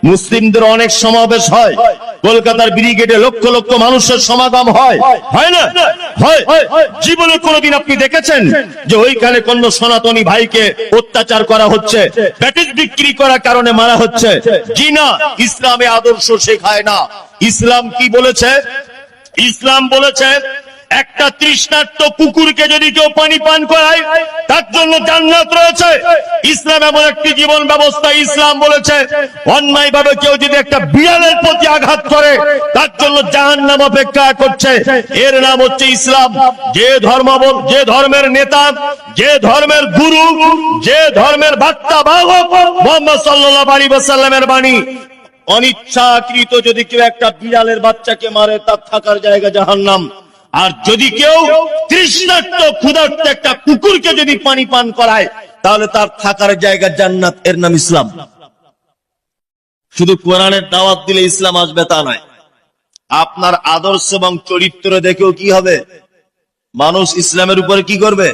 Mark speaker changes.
Speaker 1: মুসলিমদের অনেক সমাবেশ হয়, কলকাতার ব্রিগেডে লক্ষ লক্ষ মানুষের সমাগম হয়, হয় না? হয়। জীবনে কোনোদিন আপনি দেখেছেন যে ওইখানে কোন সনাতনী ভাইকে অত্যাচার করা হচ্ছে, প্যাকেজ বিক্রি করার কারণে মারা হচ্ছে? জি না, ইসলামে আদর্শ শেখায় না। ইসলাম কি বলেছে? ইসলাম বলেছে একটা তৃষ্ণার্ত কুকুরকে যদি কেউ পানি পান করায় তার জন্য জান্নাত রয়েছে। ইসলাম এমন একটি জীবন ব্যবস্থা। ইসলাম বলেছে অন্যায় ভাবে কেউ যদি একটা বিড়ালের প্রতি আঘাত করে তার জন্য জাহান্নাম অপেক্ষা করছে। এর নাম হচ্ছে ইসলাম। যে ধর্মের নেতা, যে ধর্মের গুরু, যে ধর্মের বার্তা বাহক মুহাম্মদ সাল্লাল্লাহু আলাইহি ওয়াসাল্লামের বাণী, অনিচ্ছাকৃত যদি কেউ একটা বিড়ালের বাচ্চাকে মারে তার থাকার জায়গা জাহান্নাম। আর যদি কেউ তৃষ্ণার্ত ক্ষুধার্ত একটা কুকুরকে যদি পানি পান করায় তাহলে তার থাকার জায়গা জান্নাত। এর নাম ইসলাম। শুধু কোরআনের দাওয়াত দিলে ইসলাম আসবে তা নয়। আপনার আদর্শ এবং চরিত্র দেখেও কি হবে? মানুষ ইসলামের উপরে কি করবে?